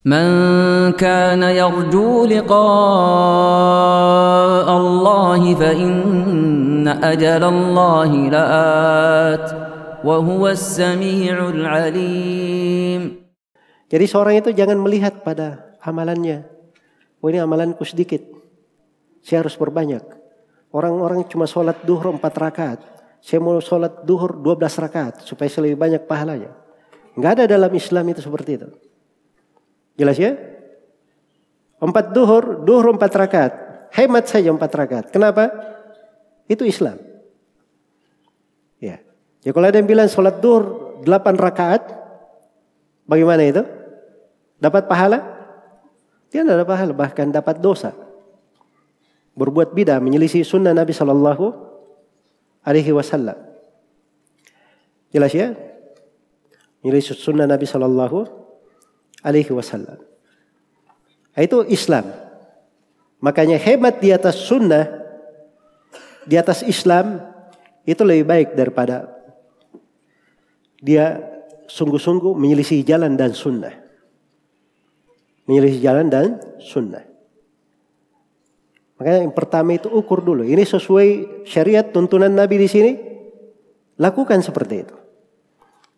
من كان يرجو لقاء الله فإن أجل الله لآت وهو السميع العليم. Jadi seorang itu jangan melihat pada amalannya. Oh, ini amalanku sedikit, saya harus berbanyak. Orang-orang cuma sholat duhur 4 rakaat. Saya mau sholat duhur 12 rakaat supaya saya lebih banyak pahalanya. Enggak ada dalam Islam itu seperti itu. Jelas ya? 4 duhur 4 rakaat. Hemat saja 4 rakaat. Kenapa? Itu Islam. Ya. Ya kalau ada yang bilang sholat duhur 8 rakaat, bagaimana itu? Dapat pahala? Dia tidak dapat pahala, bahkan dapat dosa. Berbuat bidah, menyelisih sunnah Nabi Sallallahu Alaihi Wasallam. Jelas ya? Menyelisih sunnah Nabi Sallallahu Alaihi Wasallam. Itu Islam. Makanya hemat di atas sunnah, di atas Islam, itu lebih baik daripada dia sungguh-sungguh menyelisih jalan dan sunnah. Menyelisih jalan dan sunnah. Makanya yang pertama itu ukur dulu. Ini sesuai syariat tuntunan Nabi di sini. Lakukan seperti itu.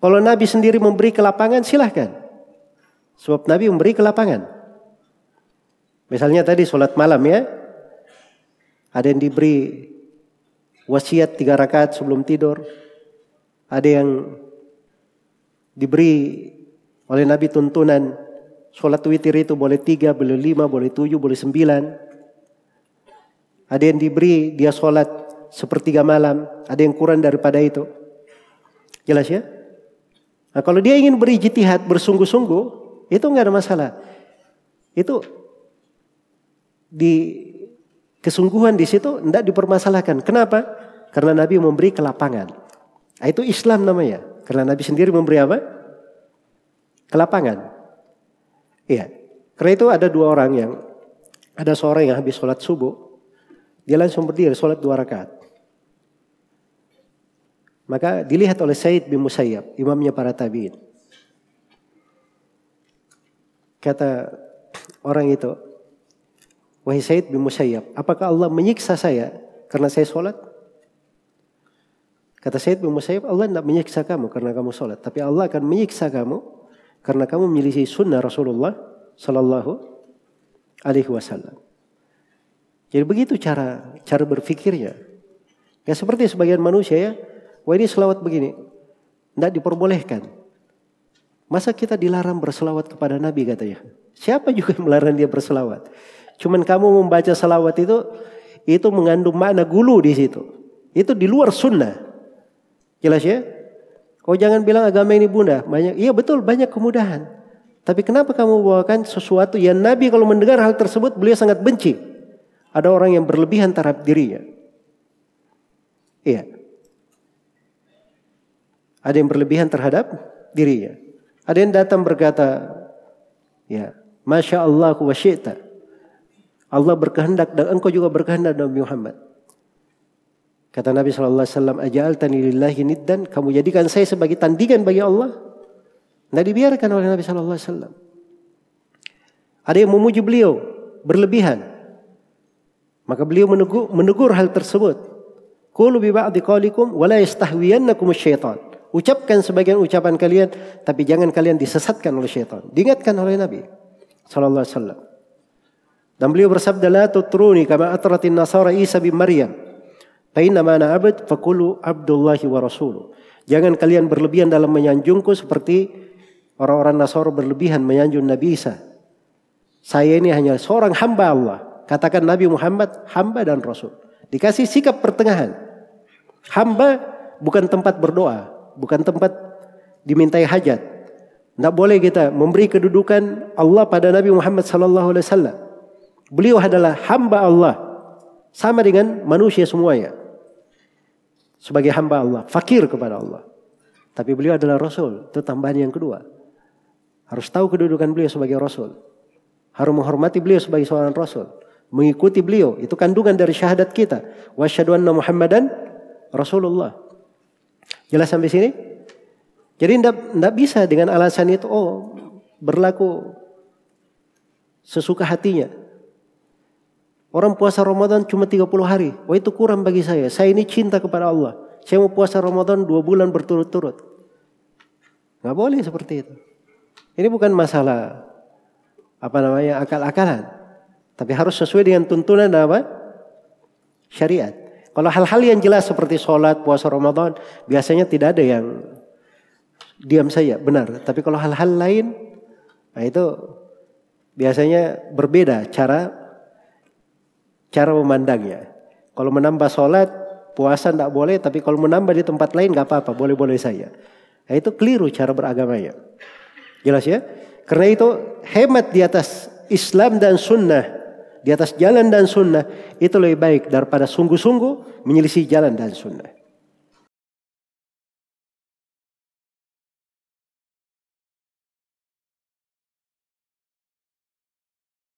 Kalau Nabi sendiri memberi ke lapangan, silahkan. Sebab Nabi memberi ke lapangan. Misalnya tadi sholat malam ya. Ada yang diberi wasiat 3 rakaat sebelum tidur. Ada yang diberi oleh Nabi tuntunan sholat witir itu boleh 3, boleh 5, boleh 7, boleh 9. Ada yang diberi dia sholat sepertiga malam. Ada yang kurang daripada itu. Jelas ya? Nah kalau dia ingin berijtihad bersungguh-sungguh, itu enggak ada masalah. Itu di kesungguhan di situ enggak dipermasalahkan. Kenapa? Karena Nabi memberi ke lapangan. Nah, itu Islam namanya. Karena Nabi sendiri memberi apa? Ke lapangan. Iya. Karena itu ada 2 orang yang, ada seorang yang habis sholat subuh, dia langsung berdiri sholat 2 rakaat. Maka dilihat oleh Sa'id bin Musayyab, imamnya para tabi'in. Kata orang itu, wahai Sa'id bin Musayyab, apakah Allah menyiksa saya karena saya sholat? Kata Sa'id bin Musayyab, Allah tidak menyiksa kamu karena kamu sholat, tapi Allah akan menyiksa kamu karena kamu menyelisih sunnah Rasulullah Sallallahu Alaihi Wasallam. Jadi begitu cara berfikirnya. Ya seperti sebagian manusia ya, wah ini selawat begini, tidak diperbolehkan. Masa kita dilarang berselawat kepada Nabi katanya? Siapa juga yang melarang dia berselawat? Cuman kamu membaca selawat itu mengandung makna gulu di situ. Itu di luar sunnah. Jelas ya? Kau jangan bilang agama ini mudah. Iya betul banyak kemudahan. Tapi kenapa kamu bawakan sesuatu yang Nabi kalau mendengar hal tersebut beliau sangat benci? Ada orang yang berlebihan terhadap dirinya. Iya. Ada yang berlebihan terhadap dirinya. Ada yang datang berkata, ya, Masya Allah wa syi'ta. Allah berkehendak dan engkau juga berkehendak Nabi Muhammad. Kata Nabi SAW, aja'altani lillahi niddan, kamu jadikan saya sebagai tandingan bagi Allah. Tidak dibiarkan oleh Nabi SAW. Ada yang memuji beliau, berlebihan. Maka beliau menegur hal tersebut. Qulu bi ba'di qalikum wa la yastahwiyannakum asy-syaitan. Ucapkan sebagian ucapan kalian, tapi jangan kalian disesatkan oleh syaitan. Diingatkan oleh Nabi sallallahu alaihi wasallam. Dan beliau bersabda, la tutruni kama atratin nasara Isa bin Maryam. Fa inna ma ana abd faqulu abdullahi wa rasuluh. Jangan kalian berlebihan dalam menyanjungku seperti orang-orang Nasara berlebihan menyanjung Nabi Isa. Saya ini hanya seorang hamba Allah. Katakan Nabi Muhammad hamba dan rasul. Dikasih sikap pertengahan. Hamba bukan tempat berdoa. Bukan tempat dimintai hajat. Tidak boleh kita memberi kedudukan Allah pada Nabi Muhammad sallallahu alaihi wasallam. Beliau adalah hamba Allah. Sama dengan manusia semuanya. Sebagai hamba Allah. Fakir kepada Allah. Tapi beliau adalah Rasul. Itu tambahan yang kedua. Harus tahu kedudukan beliau sebagai Rasul. Harus menghormati beliau sebagai seorang Rasul. Mengikuti beliau. Itu kandungan dari syahadat kita. Wa asyhadu anna Muhammadan Rasulullah. Jelas sampai sini? Jadi tidak bisa dengan alasan itu berlaku sesuka hatinya. Orang puasa Ramadan cuma 30 hari. Wah itu kurang bagi saya. Saya ini cinta kepada Allah. Saya mau puasa Ramadan 2 bulan berturut-turut. Nggak boleh seperti itu. Ini bukan masalah akal-akalan. Tapi harus sesuai dengan tuntunan syariat. Kalau hal-hal yang jelas seperti sholat, puasa Ramadan, biasanya tidak ada yang diam saja, benar. Tapi kalau hal-hal lain, nah itu biasanya berbeda cara memandangnya. Kalau menambah sholat, puasa tidak boleh, tapi kalau menambah di tempat lain nggak apa-apa, boleh-boleh saja. Nah, itu keliru cara beragamanya. Jelas ya? Karena itu hemat di atas Islam dan Sunnah, di atas jalan dan Sunnah, itu lebih baik daripada sungguh-sungguh menyelisih jalan dan Sunnah.